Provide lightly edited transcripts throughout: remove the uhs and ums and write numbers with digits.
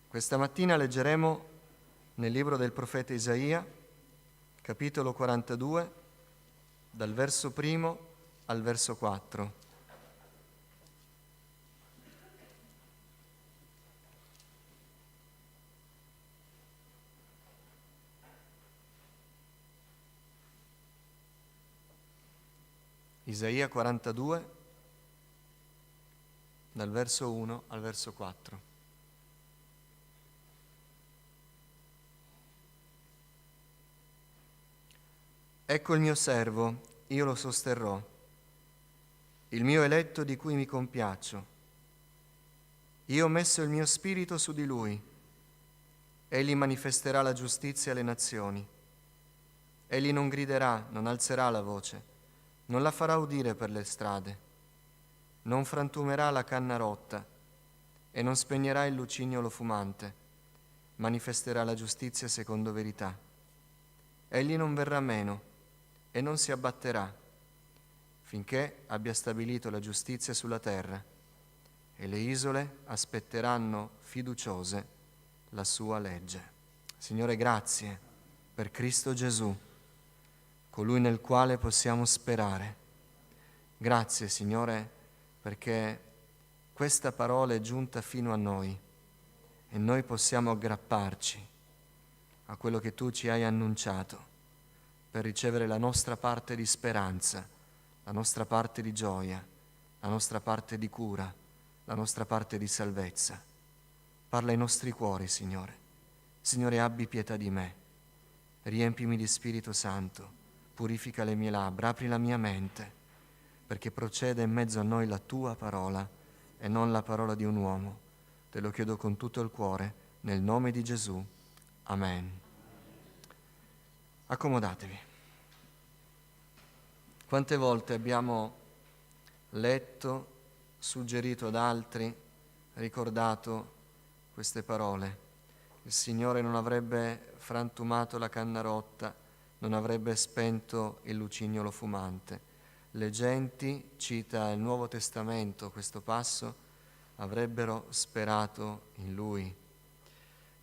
Questa mattina leggeremo nel libro del profeta Isaia, capitolo 42, dal verso 1 al verso 4. Isaia 42, dal verso 1 al verso 4. Ecco il mio servo, io lo sosterrò, il mio eletto di cui mi compiaccio. Io ho messo il mio spirito su di lui. Egli manifesterà la giustizia alle nazioni. Egli non griderà, non alzerà la voce, non la farà udire per le strade. Non frantumerà la canna rotta e non spegnerà il lucignolo fumante. Manifesterà la giustizia secondo verità. Egli non verrà meno e non si abbatterà, finché abbia stabilito la giustizia sulla terra, e le isole aspetteranno fiduciose la sua legge. Signore, grazie per Cristo Gesù, colui nel quale possiamo sperare. Grazie, Signore, perché questa parola è giunta fino a noi e noi possiamo aggrapparci a quello che Tu ci hai annunciato, per ricevere la nostra parte di speranza, la nostra parte di gioia, la nostra parte di cura, la nostra parte di salvezza. Parla ai nostri cuori, Signore. Signore, abbi pietà di me. Riempimi di Spirito Santo. Purifica le mie labbra, apri la mia mente, perché proceda in mezzo a noi la Tua parola e non la parola di un uomo. Te lo chiedo con tutto il cuore, nel nome di Gesù. Amen. Accomodatevi. Quante volte abbiamo letto, suggerito ad altri, ricordato queste parole? Il Signore non avrebbe frantumato la canna rotta, non avrebbe spento il lucignolo fumante. Le genti, cita il Nuovo Testamento questo passo, avrebbero sperato in Lui.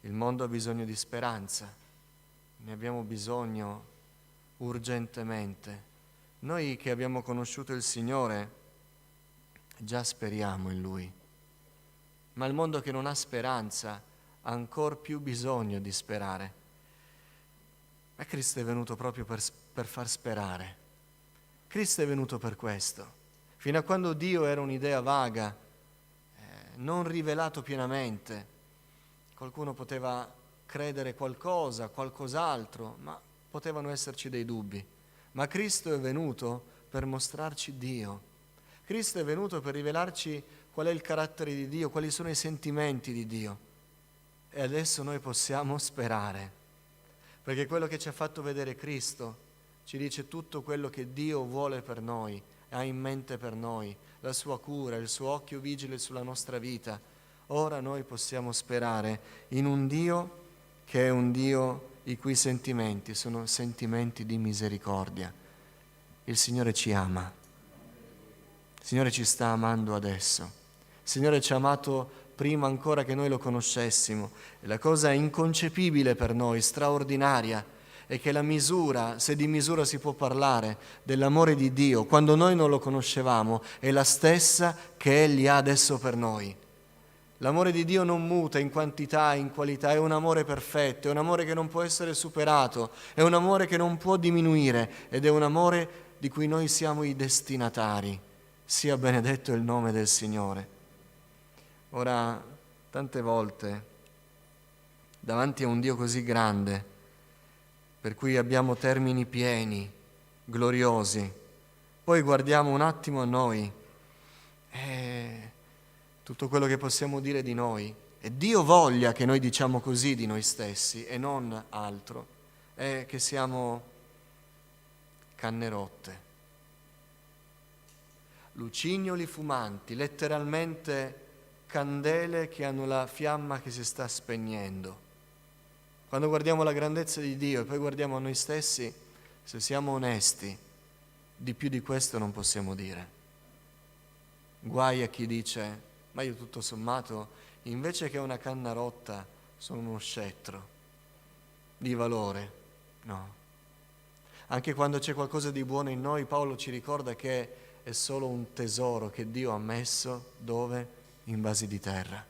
Il mondo ha bisogno di speranza, ne abbiamo bisogno urgentemente. Noi che abbiamo conosciuto il Signore già speriamo in Lui, ma il mondo che non ha speranza ha ancor più bisogno di sperare. Ma Cristo è venuto proprio per far sperare. Cristo è venuto per questo. Fino a quando Dio era un'idea vaga, non rivelato pienamente, qualcuno poteva credere qualcosa, qualcos'altro, ma potevano esserci dei dubbi. Ma Cristo è venuto per mostrarci Dio. Cristo è venuto per rivelarci qual è il carattere di Dio, quali sono i sentimenti di Dio. E adesso noi possiamo sperare, perché quello che ci ha fatto vedere Cristo ci dice tutto quello che Dio vuole per noi, ha in mente per noi, la sua cura, il suo occhio vigile sulla nostra vita. Ora noi possiamo sperare in un Dio che è un Dio i cui sentimenti sono sentimenti di misericordia. Il Signore ci ama. Il Signore ci sta amando adesso. Il Signore ci ha amato prima ancora che noi lo conoscessimo. E la cosa inconcepibile per noi, straordinaria, è che la misura, se di misura si può parlare, dell'amore di Dio, quando noi non lo conoscevamo, è la stessa che Egli ha adesso per noi. L'amore di Dio non muta in quantità, in qualità, è un amore perfetto, è un amore che non può essere superato, è un amore che non può diminuire ed è un amore di cui noi siamo i destinatari. Sia benedetto il nome del Signore. Ora, tante volte, davanti a un Dio così grande, per cui abbiamo termini pieni, gloriosi, poi guardiamo un attimo a noi e tutto quello che possiamo dire di noi, e Dio voglia che noi diciamo così di noi stessi e non altro, è che siamo canne rotte, lucignoli fumanti, letteralmente candele che hanno la fiamma che si sta spegnendo. Quando guardiamo la grandezza di Dio e poi guardiamo a noi stessi, se siamo onesti, di più di questo non possiamo dire. Guai a chi dice: ma io tutto sommato, invece che una canna rotta, sono uno scettro di valore, no. Anche quando c'è qualcosa di buono in noi, Paolo ci ricorda che è solo un tesoro che Dio ha messo dove? In vasi di terra.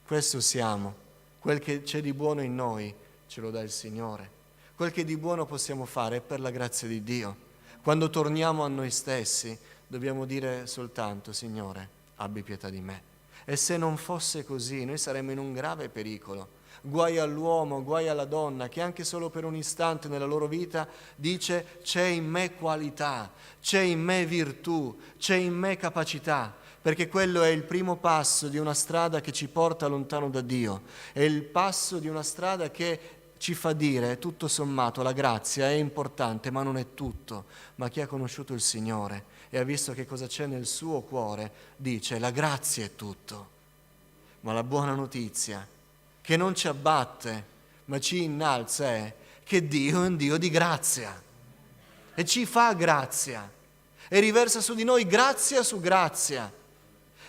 Questo siamo. Quel che c'è di buono in noi ce lo dà il Signore. Quel che di buono possiamo fare è per la grazia di Dio. Quando torniamo a noi stessi dobbiamo dire soltanto: Signore, abbi pietà di me. E se non fosse così, noi saremmo in un grave pericolo. Guai all'uomo, guai alla donna che anche solo per un istante nella loro vita dice: c'è in me qualità, c'è in me virtù, c'è in me capacità, perché quello è il primo passo di una strada che ci porta lontano da Dio, è il passo di una strada che ci fa dire, tutto sommato, la grazia è importante, ma non è tutto. Ma chi ha conosciuto il Signore e ha visto che cosa c'è nel suo cuore, dice: la grazia è tutto. Ma la buona notizia, che non ci abbatte, ma ci innalza, è che Dio è un Dio di grazia e ci fa grazia e riversa su di noi grazia su grazia.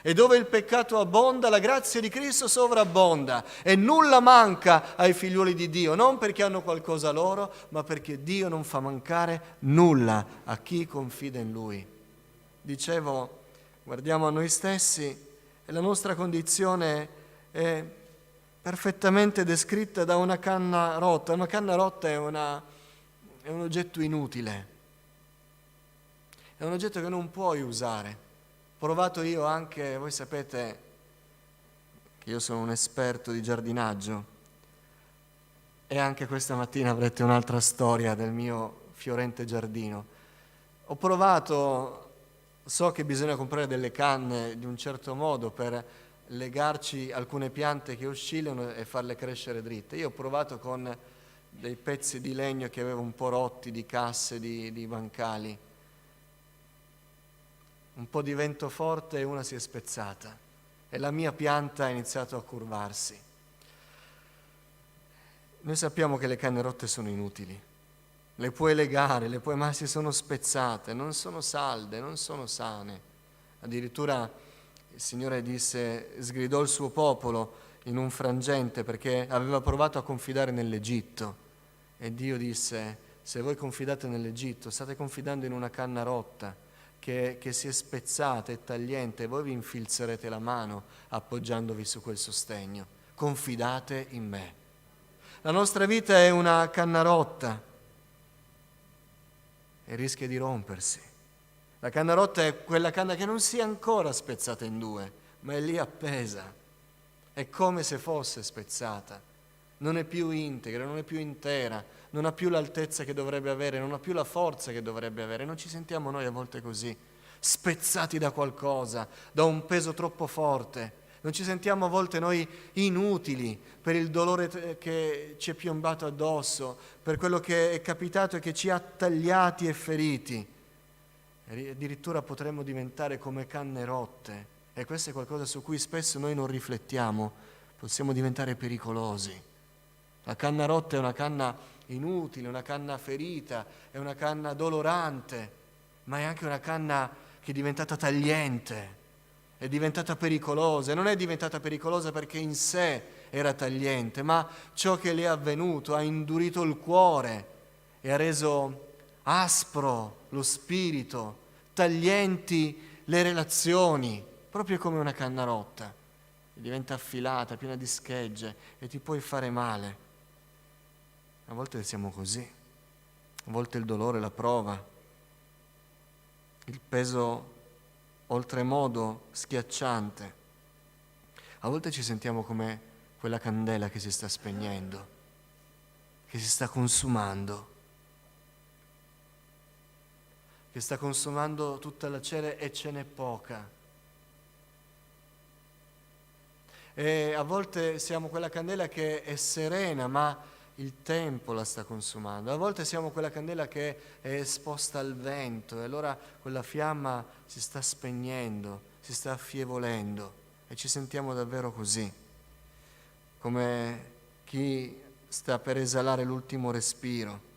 E dove il peccato abbonda, la grazia di Cristo sovrabbonda e nulla manca ai figlioli di Dio, non perché hanno qualcosa loro, ma perché Dio non fa mancare nulla a chi confida in Lui. Dicevo, guardiamo a noi stessi e la nostra condizione è perfettamente descritta da una canna rotta. Una canna rotta è un oggetto inutile, è un oggetto che non puoi usare. Ho provato io anche, voi sapete che io sono un esperto di giardinaggio e anche questa mattina avrete un'altra storia del mio fiorente giardino. Ho provato, so che bisogna comprare delle canne di un certo modo per legarci alcune piante che oscillano e farle crescere dritte. Io ho provato con dei pezzi di legno che avevo un po' rotti, di casse, di bancali. Un po' di vento forte e una si è spezzata e la mia pianta ha iniziato a curvarsi. Noi sappiamo che le canne rotte sono inutili, le puoi legare, ma si sono spezzate, non sono salde, non sono sane. Addirittura il Signore sgridò il suo popolo in un frangente perché aveva provato a confidare nell'Egitto e Dio disse: se voi confidate nell'Egitto state confidando in una canna rotta che si è spezzata e tagliente, e voi vi infilzerete la mano appoggiandovi su quel sostegno. Confidate in me. La nostra vita è una canna rotta e rischia di rompersi. La canna rotta è quella canna che non si è ancora spezzata in due, ma è lì appesa. È come se fosse spezzata. Non è più integra, non è più intera, non ha più l'altezza che dovrebbe avere, non ha più la forza che dovrebbe avere. Non ci sentiamo noi a volte così, spezzati da qualcosa, da un peso troppo forte. Non ci sentiamo a volte noi inutili per il dolore che ci è piombato addosso, per quello che è capitato e che ci ha tagliati e feriti. E addirittura potremmo diventare come canne rotte, e questo è qualcosa su cui spesso noi non riflettiamo. Possiamo diventare pericolosi. La canna rotta è una canna inutile, una canna ferita, è una canna dolorante, ma è anche una canna che è diventata tagliente, è diventata pericolosa. E non è diventata pericolosa perché in sé era tagliente, ma ciò che le è avvenuto ha indurito il cuore e ha reso aspro lo spirito, taglienti le relazioni, proprio come una canna rotta. Diventa affilata, piena di schegge e ti puoi fare male. A volte siamo così, a volte il dolore, la prova, il peso oltremodo schiacciante. A volte ci sentiamo come quella candela che si sta spegnendo, che si sta consumando, che sta consumando tutta la cera e ce n'è poca. E a volte siamo quella candela che è serena, ma il tempo la sta consumando. A volte siamo quella candela che è esposta al vento e allora quella fiamma si sta spegnendo, si sta affievolendo e ci sentiamo davvero così, come chi sta per esalare l'ultimo respiro.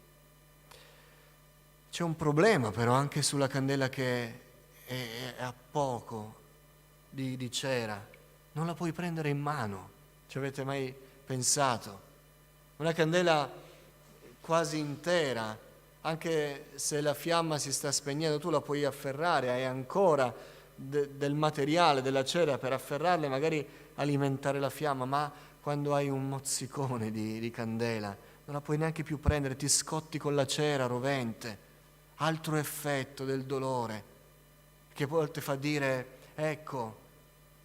C'è un problema però anche sulla candela che è a poco di cera. Non la puoi prendere in mano. Ci avete mai pensato. Una candela quasi intera, anche se la fiamma si sta spegnendo, tu la puoi afferrare, hai ancora del materiale, della cera per afferrarla e magari alimentare la fiamma, ma quando hai un mozzicone di candela non la puoi neanche più prendere, ti scotti con la cera rovente. Altro effetto del dolore, che a volte fa dire, ecco,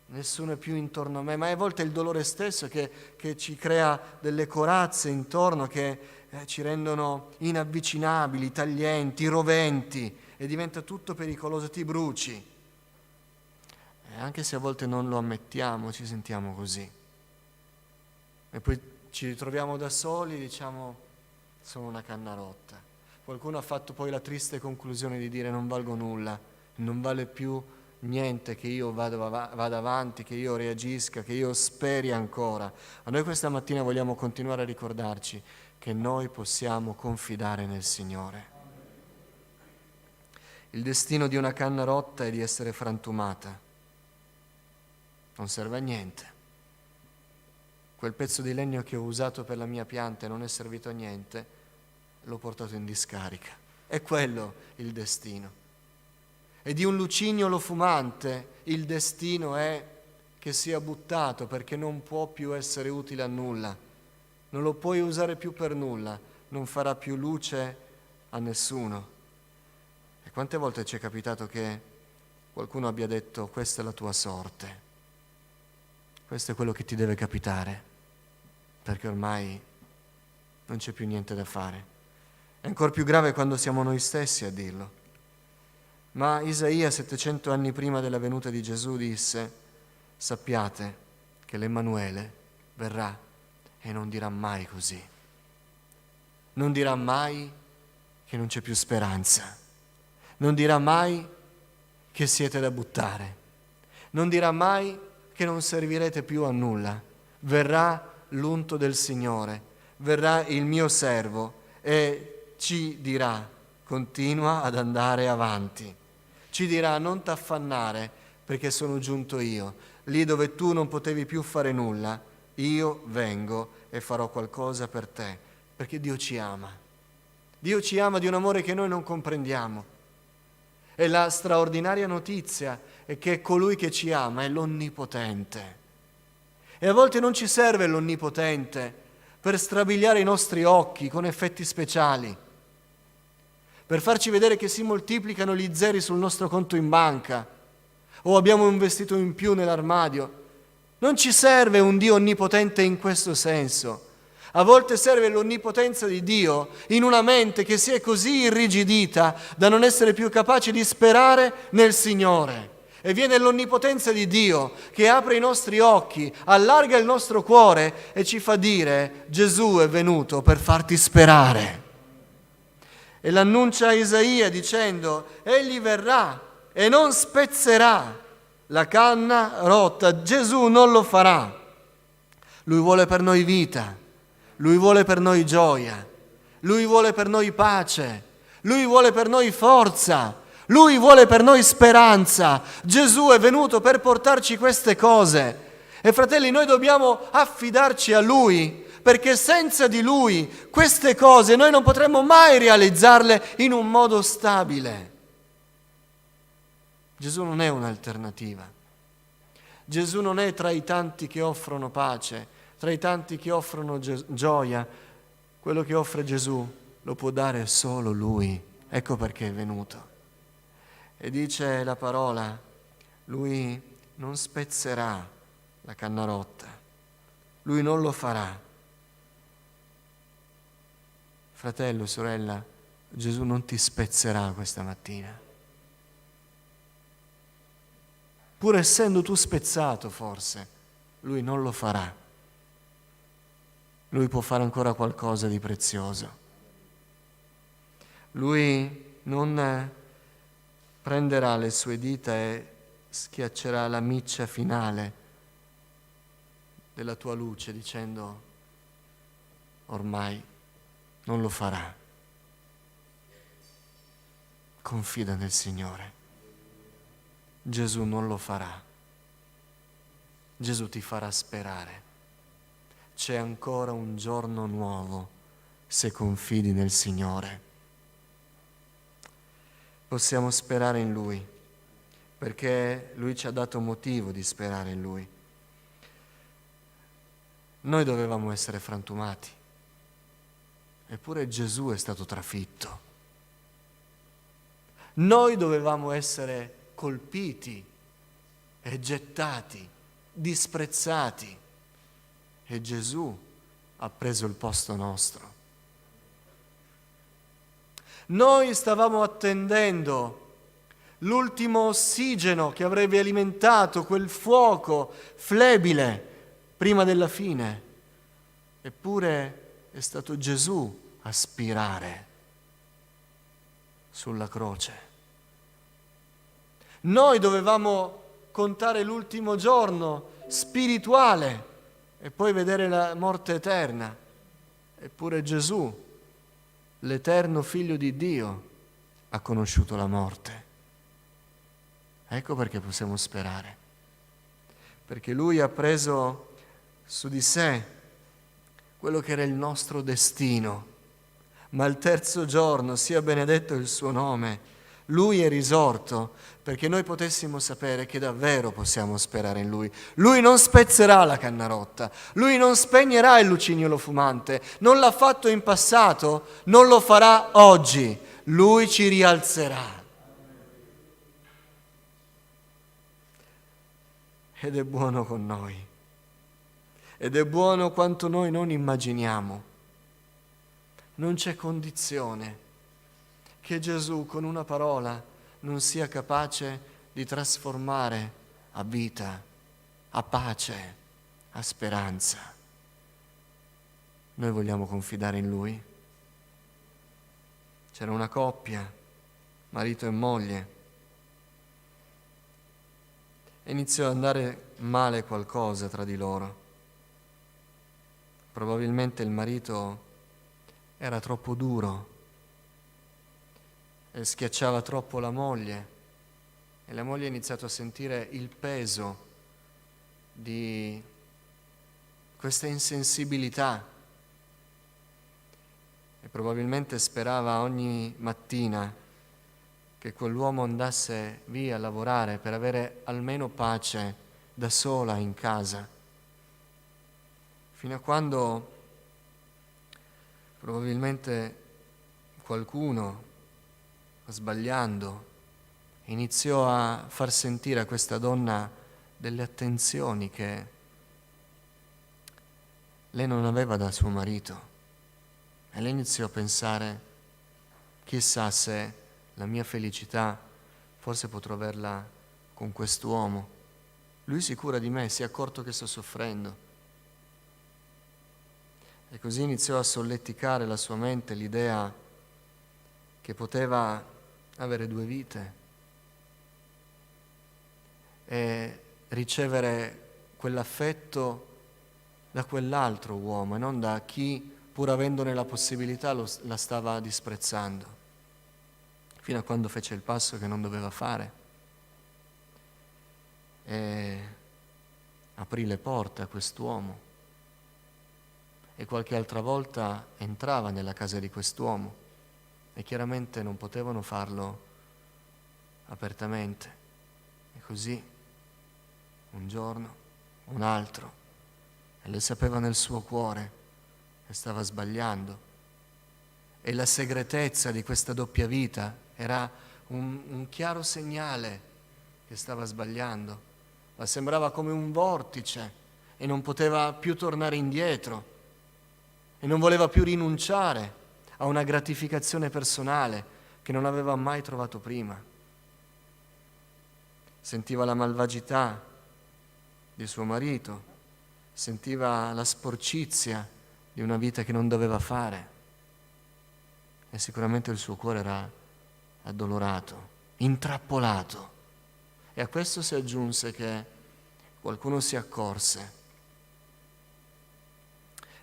nessuno è più intorno a me, ma a volte è il dolore stesso che ci crea delle corazze intorno che ci rendono inavvicinabili, taglienti, roventi e diventa tutto pericoloso, ti bruci. E anche se a volte non lo ammettiamo, ci sentiamo così. E poi ci ritroviamo da soli e diciamo, sono una canna rotta. Qualcuno ha fatto poi la triste conclusione di dire non valgo nulla, non vale più niente che io vada avanti, che io reagisca, che io speri ancora. A noi questa mattina vogliamo continuare a ricordarci che noi possiamo confidare nel Signore. Il destino di una canna rotta è di essere frantumata. Non serve a niente. Quel pezzo di legno che ho usato per la mia pianta e non è servito a niente, l'ho portato in discarica. È quello il destino. E di un lucignolo fumante il destino è che sia buttato perché non può più essere utile a nulla. Non lo puoi usare più per nulla, non farà più luce a nessuno. E quante volte ci è capitato che qualcuno abbia detto questa è la tua sorte, questo è quello che ti deve capitare, perché ormai non c'è più niente da fare. È ancora più grave quando siamo noi stessi a dirlo. Ma Isaia, 700 anni prima della venuta di Gesù, disse: sappiate che l'Emmanuele verrà e non dirà mai così. Non dirà mai che non c'è più speranza. Non dirà mai che siete da buttare. Non dirà mai che non servirete più a nulla. Verrà l'unto del Signore, verrà il mio servo e ci dirà: continua ad andare avanti. Ci dirà: non t'affannare perché sono giunto io. Lì dove tu non potevi più fare nulla, io vengo e farò qualcosa per te, perché Dio ci ama. Dio ci ama di un amore che noi non comprendiamo. E la straordinaria notizia è che colui che ci ama è l'Onnipotente. E a volte non ci serve l'Onnipotente per strabiliare i nostri occhi con effetti speciali, per farci vedere che si moltiplicano gli zeri sul nostro conto in banca o abbiamo un vestito in più nell'armadio. Non ci serve un Dio onnipotente in questo senso. A volte serve l'onnipotenza di Dio in una mente che si è così irrigidita da non essere più capace di sperare nel Signore. E viene l'onnipotenza di Dio che apre i nostri occhi, allarga il nostro cuore e ci fa dire: Gesù è venuto per farti sperare. E l'annuncia Isaia dicendo: egli verrà e non spezzerà la canna rotta. Gesù non lo farà. Lui vuole per noi vita, Lui vuole per noi gioia, Lui vuole per noi pace, Lui vuole per noi forza, Lui vuole per noi speranza. Gesù è venuto per portarci queste cose. E fratelli, noi dobbiamo affidarci a Lui, perché senza di Lui queste cose noi non potremmo mai realizzarle in un modo stabile. Gesù non è un'alternativa. Gesù non è tra i tanti che offrono pace, tra i tanti che offrono gioia. Quello che offre Gesù lo può dare solo Lui. Ecco perché è venuto. E dice la parola: Lui non spezzerà la canna rotta. Lui non lo farà. Fratello, sorella, Gesù non ti spezzerà questa mattina. Pur essendo tu spezzato forse, Lui non lo farà. Lui può fare ancora qualcosa di prezioso. Lui non prenderà le sue dita e schiaccerà la miccia finale della tua luce dicendo: ormai non lo farà. Confida nel Signore. Gesù non lo farà. Gesù ti farà sperare. c'è ancora un giorno nuovo se confidi nel Signore. Possiamo sperare in Lui, perché Lui ci ha dato motivo di sperare in Lui. Noi dovevamo essere frantumati, eppure Gesù è stato trafitto. Noi dovevamo essere colpiti e gettati, disprezzati, e Gesù ha preso il posto nostro. Noi stavamo attendendo l'ultimo ossigeno che avrebbe alimentato quel fuoco flebile prima della fine, eppure è stato Gesù a spirare sulla croce. Noi dovevamo contare l'ultimo giorno spirituale e poi vedere la morte eterna, eppure Gesù, l'eterno Figlio di Dio, ha conosciuto la morte. Ecco perché possiamo sperare, perché Lui ha preso su di sé quello che era il nostro destino, ma al terzo giorno, sia benedetto il suo nome, Lui è risorto perché noi potessimo sapere che davvero possiamo sperare in Lui. Lui non spezzerà la canna rotta, Lui non spegnerà il lucignolo fumante, non l'ha fatto in passato, non lo farà oggi, Lui ci rialzerà. Ed è buono con noi, ed è buono quanto noi non immaginiamo. Non c'è condizione che Gesù con una parola non sia capace di trasformare a vita, a pace, a speranza. Noi vogliamo confidare in Lui. C'era una coppia, marito e moglie, e iniziò ad andare male qualcosa tra di loro. Probabilmente il marito era troppo duro e schiacciava troppo la moglie, e la moglie ha iniziato a sentire il peso di questa insensibilità e probabilmente sperava ogni mattina che quell'uomo andasse via a lavorare per avere almeno pace da sola in casa, fino a quando probabilmente qualcuno, sbagliando, iniziò a far sentire a questa donna delle attenzioni che lei non aveva da suo marito, e lei iniziò a pensare: chissà se la mia felicità forse potrò averla con quest'uomo. Lui si cura di me, si è accorto che sto soffrendo. E così iniziò a solleticare la sua mente l'idea che poteva avere due vite e ricevere quell'affetto da quell'altro uomo e non da chi, pur avendone la possibilità, la stava disprezzando, fino a quando fece il passo che non doveva fare e aprì le porte a quest'uomo. E qualche altra volta entrava nella casa di quest'uomo e chiaramente non potevano farlo apertamente. E così, un giorno, un altro, e lei sapeva nel suo cuore che stava sbagliando. E la segretezza di questa doppia vita era un chiaro segnale che stava sbagliando, ma sembrava come un vortice e non poteva più tornare indietro. E non voleva più rinunciare a una gratificazione personale che non aveva mai trovato prima. Sentiva la malvagità di suo marito, sentiva la sporcizia di una vita che non doveva fare e sicuramente il suo cuore era addolorato, intrappolato. E a questo si aggiunse che qualcuno si accorse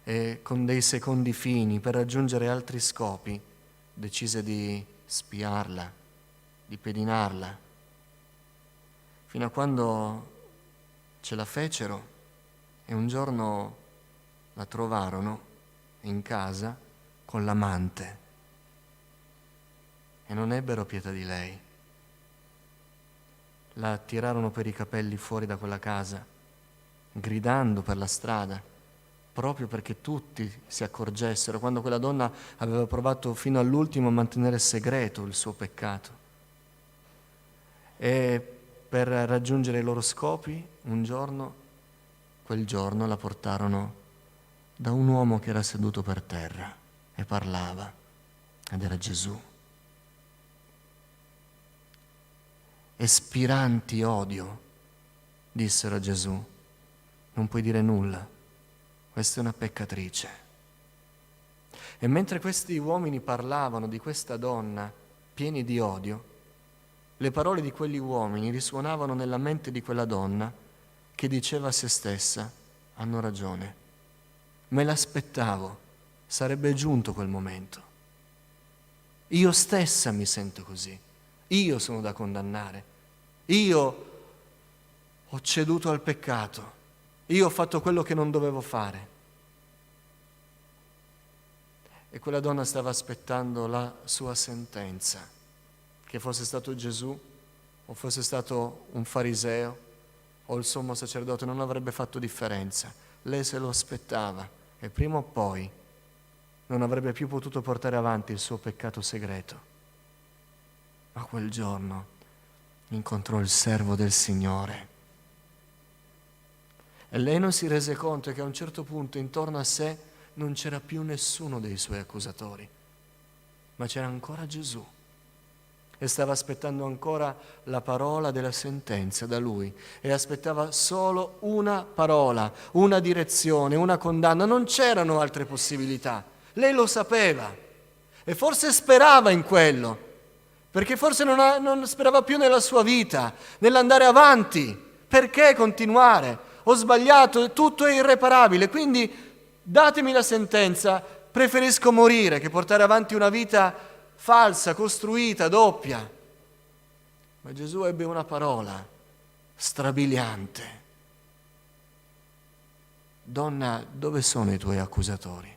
e con dei secondi fini, per raggiungere altri scopi, decise di spiarla, di pedinarla, fino a quando ce la fecero e un giorno la trovarono in casa con l'amante e non ebbero pietà di lei. La tirarono per i capelli fuori da quella casa, gridando per la strada, proprio perché tutti si accorgessero, quando quella donna aveva provato fino all'ultimo a mantenere segreto il suo peccato. E per raggiungere i loro scopi, quel giorno la portarono da un uomo che era seduto per terra e parlava, ed era Gesù. E spiranti odio dissero a Gesù: non puoi dire nulla, questa è una peccatrice. E mentre questi uomini parlavano di questa donna pieni di odio, le parole di quegli uomini risuonavano nella mente di quella donna che diceva a se stessa: hanno ragione, me l'aspettavo, sarebbe giunto quel momento. Io stessa mi sento così, io sono da condannare, io ho ceduto al peccato, io ho fatto quello che non dovevo fare. E quella donna stava aspettando la sua sentenza, che fosse stato Gesù o fosse stato un fariseo o il sommo sacerdote, non avrebbe fatto differenza. Lei se lo aspettava e prima o poi non avrebbe più potuto portare avanti il suo peccato segreto. Ma quel giorno incontrò il servo del Signore e lei non si rese conto che a un certo punto intorno a sé non c'era più nessuno dei suoi accusatori, ma c'era ancora Gesù. E stava aspettando ancora la parola della sentenza da lui, e aspettava solo una parola, una direzione, una condanna. Non c'erano altre possibilità. Lei lo sapeva e forse sperava in quello, perché forse non sperava più nella sua vita, nell'andare avanti. Perché continuare? Ho sbagliato, tutto è irreparabile, quindi datemi la sentenza, preferisco morire che portare avanti una vita falsa, costruita, doppia. Ma Gesù ebbe una parola strabiliante: donna, dove sono i tuoi accusatori?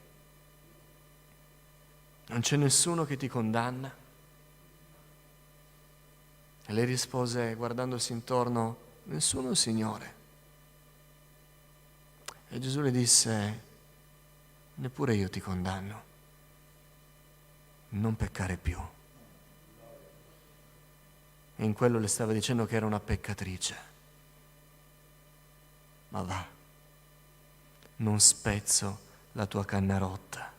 Non c'è nessuno che ti condanna? E lei rispose, guardandosi intorno: nessuno, Signore. E Gesù le disse: neppure io ti condanno, non peccare più. E in quello le stava dicendo che era una peccatrice. Ma va, non spezzo la tua canna rotta,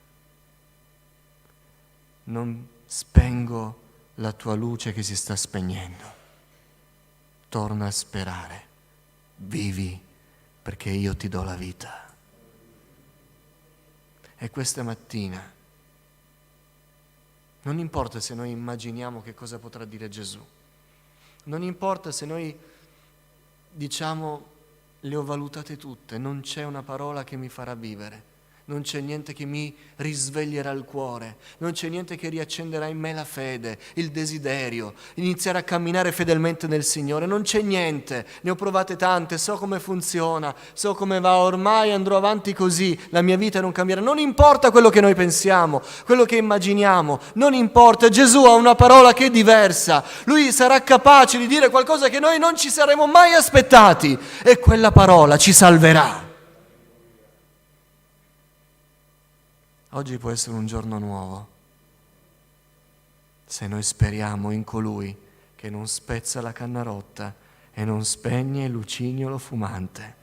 non spengo la tua luce che si sta spegnendo. Torna a sperare, vivi, perché io ti do la vita. E questa mattina non importa se noi immaginiamo che cosa potrà dire Gesù, non importa se noi diciamo le ho valutate tutte, non c'è una parola che mi farà vivere, non c'è niente che mi risveglierà il cuore, non c'è niente che riaccenderà in me la fede, il desiderio, iniziare a camminare fedelmente nel Signore. Non c'è niente, ne ho provate tante, so come funziona, so come va, ormai andrò avanti così, la mia vita non cambierà. Non importa quello che noi pensiamo, quello che immaginiamo, non importa. Gesù ha una parola che è diversa, Lui sarà capace di dire qualcosa che noi non ci saremmo mai aspettati, e quella parola ci salverà. Oggi può essere un giorno nuovo, se noi speriamo in colui che non spezza la canna rotta e non spegne il lucignolo fumante.